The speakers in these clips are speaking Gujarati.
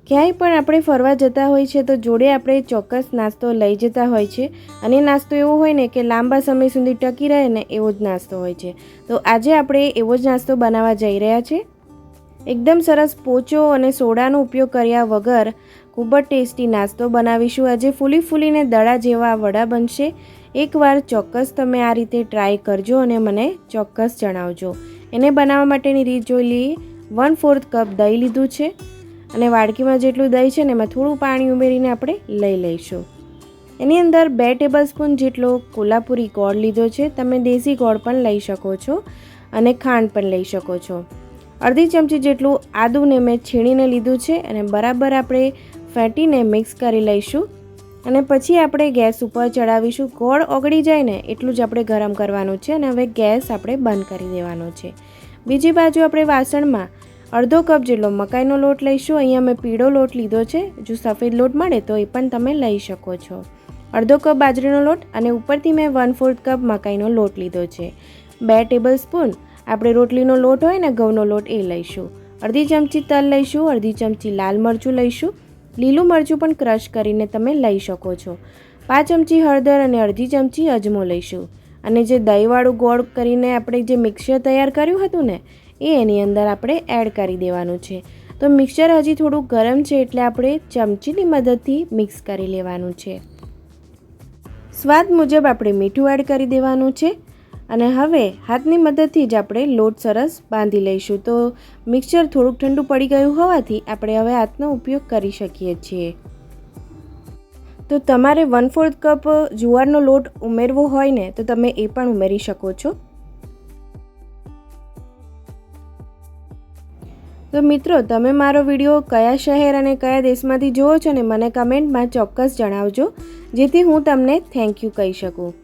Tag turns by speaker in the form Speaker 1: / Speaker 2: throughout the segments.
Speaker 1: ક્યાંય પણ આપણે ફરવા જતા હોય છે તો જોડે આપણે ચોક્કસ નાસ્તો લઈ જતા હોય છે અને નાસ્તો એવો હોય ને કે લાંબા સમય સુધી ટકી રહે ને એવો જ નાસ્તો હોય છે। તો આજે આપણે એવો જ નાસ્તો બનાવવા જઈ રહ્યા છે। એકદમ સરસ પોચો અને સોડાનો ઉપયોગ કર્યા વગર ખૂબ જ ટેસ્ટી નાસ્તો બનાવીશું। આજે ફૂલીને દડા જેવા વડા બનશે। એકવાર ચોક્કસ તમે આ રીતે ટ્રાય કરજો અને મને ચોક્કસ જણાવજો। એને બનાવવા માટેની રીત જોઈ લઈએ। 1/4 કપ દહીં લીધું છે અને વાડકીમાં જેટલું દહીં છે ને એમાં થોડું પાણી ઉમેરીને આપણે લઈ લઈશું। એની અંદર 2 ટેબલસ્પૂન જેટલો કોલ્હાપુરી ગોળ લીધો છે। તમે દેશી ગોળ પણ લઈ શકો છો અને ખાંડ પણ લઈ શકો છો। અડધી ચમચી જેટલું આદુને મેં છીણીને લીધું છે અને બરાબર આપણે ફેંટીને મિક્સ કરી લઈશું અને પછી આપણે ગેસ ઉપર ચડાવીશું। ગોળ ઓગળી જાય ને એટલું જ આપણે ગરમ કરવાનું છે અને હવે ગેસ આપણે બંધ કરી દેવાનો છે। બીજી બાજુ આપણે વાસણમાં અડધો કપ જેટલો મકાઈનો લોટ લઈશું। અહીંયા મેં પીળો લોટ લીધો છે, જો સફેદ લોટ મળે તો એ પણ તમે લઈ શકો છો। અડધો કપ બાજરીનો લોટ અને ઉપરથી મેં 1/4 કપ મકાઈનો લોટ લીધો છે। 2 ટેબલસ્પૂન આપણે રોટલીનો લોટ હોય ને ઘઉંનો લોટ એ લઈશું। અડધી ચમચી તલ લઈશું, અડધી ચમચી લાલ મરચું લઈશું, લીલું મરચું પણ ક્રશ કરીને તમે લઈ શકો છો। 5 ચમચી હળદર અને અડધી ચમચી અજમો લઈશું અને જે દહીંવાળું ગોળ કરીને આપણે જે મિક્સર તૈયાર કર્યું હતું ને એ એની અંદર આપણે એડ કરી દેવાનું છે। તો મિક્સર હજી થોડું ગરમ છે એટલે આપણે ચમચીની મદદથી મિક્સ કરી લેવાનું છે। સ્વાદ મુજબ આપણે મીઠું એડ કરી દેવાનું છે અને હવે હાથની મદદથી જ આપણે લોટ સરસ બાંધી લઈશું। તો મિક્સર થોડુંક ઠંડુ પડી ગયું હોવાથી આપણે હવે હાથનો ઉપયોગ કરી શકીએ છીએ। તો તમારે 1/4 કપ જુવારનો લોટ ઉમેરવો હોય ને તો તમે એ પણ ઉમેરી શકો છો। તો મિત્રો, તમે મારો વિડીયો કયા શહેર અને કયા દેશમાંથી જુઓ છો ને મને કમેન્ટમાં ચોક્કસ જણાવજો, જેથી હું તમને થેન્ક યુ કહી શકું।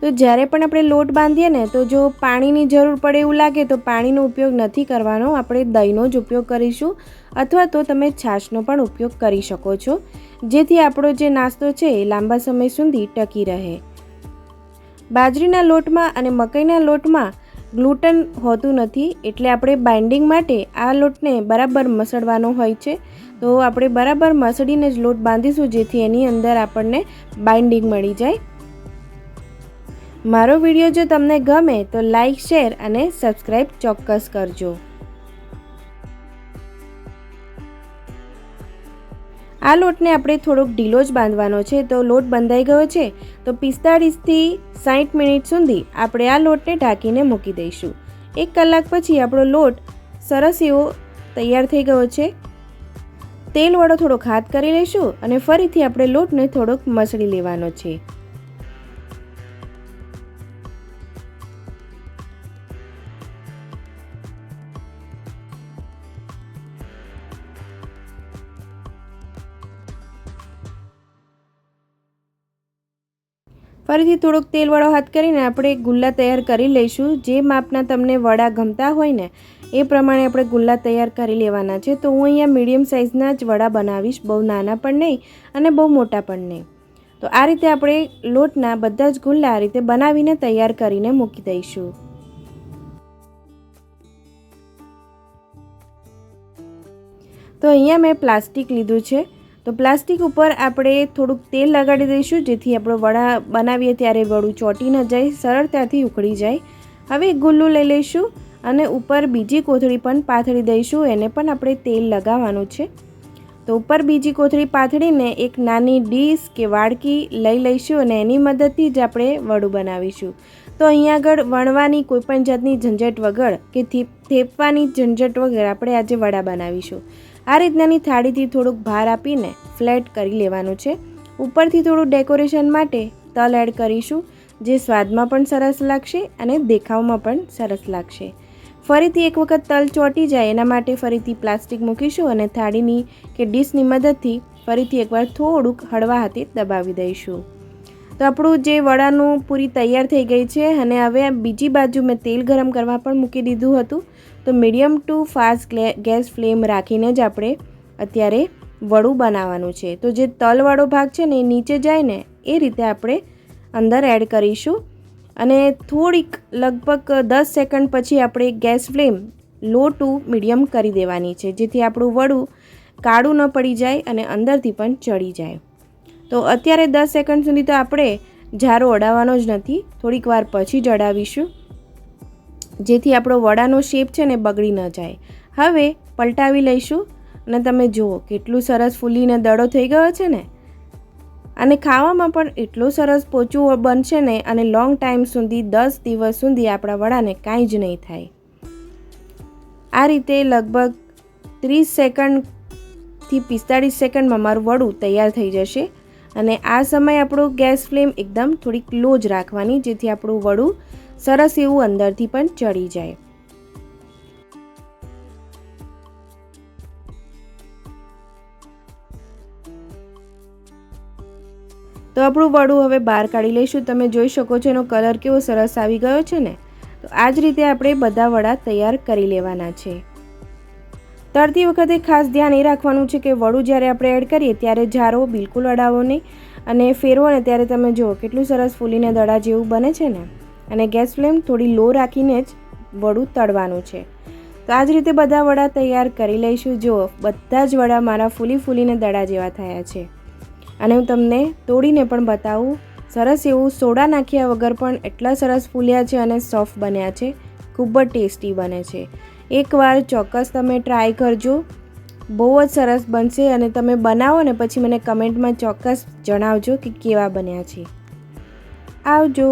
Speaker 1: તો જ્યારે પણ આપણે લોટ બાંધીએ ને તો જો પાણીની જરૂર પડે એવું લાગે તો પાણીનો ઉપયોગ નથી કરવાનો, આપણે દહીંનો જ ઉપયોગ કરીશું અથવા તો તમે છાશનો પણ ઉપયોગ કરી શકો છો, જેથી આપણો જે નાસ્તો છે એ લાંબા સમય સુધી ટકી રહે। બાજરીના લોટમાં અને મકાઈના લોટમાં ગ્લુટન હોતું નથી એટલે આપણે બાઇન્ડિંગ માટે આ લોટને બરાબર મસળવાનો હોય છે। તો આપણે બરાબર મસળીને જ લોટ બાંધીશું જેથી એની અંદર આપણને બાઇન્ડિંગ મળી જાય। મારો વિડીયો જો તમને ગમે તો લાઈક, શેર અને સબસ્ક્રાઈબ ચોક્કસ કરજો। આ લોટને આપણે થોડોક ઢીલો જ બાંધવાનો છે। તો લોટ બંધાઈ ગયો છે તો 45 થી 60 મિનિટ સુધી આપણે આ લોટને ઢાંકીને મૂકી દઈશું। 1 કલાક પછી આપણો લોટ સરસ એવો તૈયાર થઈ ગયો છે। તેલ વડો થોડોક હાથ કરી લઈશું અને ફરીથી આપણે લોટને થોડોક મસળી લેવાનો છે। ફરીથી થોડોક તેલવાળો હાથ કરીને આપણે ગુલ્લા તૈયાર કરી લઈશું। જે માપના તમને વડા ગમતા હોય ને એ પ્રમાણે આપણે ગુલ્લા તૈયાર કરી લેવાના છે। તો હું અહીંયા મીડિયમ સાઇઝના જ વડા બનાવીશ, બહુ નાના પણ નહીં અને બહુ મોટા પણ નહીં। તો આ રીતે આપણે લોટના બધા જ ગુલ્લા આ રીતે બનાવીને તૈયાર કરીને મૂકી દઈશું। તો અહીંયા મેં પ્લાસ્ટિક લીધું છે, તો પ્લાસ્ટિક ઉપર આપણે થોડુંક તેલ લગાડી દઈશું જેથી આપણો વડા બનાવીએ ત્યારે વડું ચોંટી ન જાય, સરળતાથી ઉકળી જાય। હવે એક ગુલ્લું લઈ લઈશું અને ઉપર બીજી કોથળી પણ પાથરી દઈશું, એને પણ આપણે તેલ લગાવવાનું છે। તો ઉપર બીજી કોથળી પાથરીને એક નાની ડીશ કે વાડકી લઈ લઈશું અને એની મદદથી જ આપણે વડું બનાવીશું। તો અહીંયા આગળ વણવાની કોઈપણ જાતની ઝંઝટ વગર કે થેપવાની ઝંઝટ વગર આપણે આજે વડા બનાવીશું। આ રીતનાની થાળીથી થોડુંક ભાર આપીને ફ્લેટ કરી લેવાનું છે। ઉપરથી થોડું ડેકોરેશન માટે તલ એડ કરીશું, જે સ્વાદમાં પણ સરસ લાગશે અને દેખાવમાં પણ સરસ લાગશે। ફરીથી એક વખત તલ ચોંટી જાય એના માટે ફરીથી પ્લાસ્ટિક મૂકીશું અને થાળીની કે ડીશની મદદથી ફરીથી એકવાર થોડુંક હળવા હાથે દબાવી દઈશું। તો આપણું જે વડાનું પૂરી તૈયાર થઈ ગઈ છે અને હવે બીજી બાજુ મેં તેલ ગરમ કરવા પણ મૂકી દીધું હતું। તો medium two fast gas flame રાખીને જ આપણે અત્યારે વડું બનાવવાનું છે। તો જે તલવાળો ભાગ છે ને એ નીચે જાય ને એ રીતે આપણે અંદર એડ કરીશું અને થોડીક લગભગ 10 સેકન્ડ પછી આપણે gas flame law to medium કરી દેવાની છે, જેથી આપણું વડું કાળું ન પડી જાય અને અંદરથી પણ ચડી જાય. તો અત્યારે 10 સેકન્ડ સુધી તો આપણે જારો અડાવવાનો જ નથી, થોડીક વાર પછી જ અડાવીશું, જેથી આપણો વડાનો શેપ છે ને બગડી ન જાય. હવે પલટાવી લઈશું અને તમે જુઓ કેટલું સરસ ફૂલીને દડો થઈ ગયો છે ને. અને ખાવામાં પણ એટલું સરસ પોચું બનશે ને, અને લોંગ ટાઈમ સુધી 10 દિવસ સુધી આપણા વડાને કાંઈ જ નહીં થાય. આ રીતે લગભગ 30 સેકન્ડથી 45 સેકન્ડમાં મારું વડું તૈયાર થઈ જશે. અને આ સમયે આપણું ગેસ ફ્લેમ એકદમ થોડીક લો જ રાખવાની, જેથી આપણું વડું સરસ એવું અંદરથી પણ ચડી જાય. તો આપણું વડું હવે બહાર કાઢી લઈશું. તમે જોઈ શકો છો એનો કલર કેવો સરસ આવી ગયો છે ને. તો આ જ રીતે આપણે બધા વડા તૈયાર કરી લેવાના છે. તળતી વખતે ખાસ ધ્યાન એ રાખવાનું છે કે વડું જ્યારે આપણે એડ કરીએ ત્યારે જારો બિલકુલ અડાવો નહીં, અને ફેરવો ને ત્યારે તમે જુઓ કેટલું સરસ ફૂલીને દડા જેવું બને છે ને. અને ગેસ ફ્લેમ થોડી લો રાખીને જ વડું તળવાનું છે. તો આ જ રીતે બધા વડા તૈયાર કરી લઈશું. જુઓ બધા જ વડા મારા ફૂલીને દડા જેવા થયા છે. અને હું તમને તોડીને પણ બતાવું. સરસ એવું સોડા નાખ્યા વગર પણ એટલા સરસ ફૂલ્યા છે અને સોફ્ટ બન્યા છે. ખૂબ જ ટેસ્ટી બને છે. એકવાર ચોક્કસ તમે ટ્રાય કરજો, બહુ જ સરસ બનશે. અને તમે બનાવો ને પછી મને કમેન્ટમાં ચોક્કસ જણાવજો કે કેવા બન્યા છે. આવજો.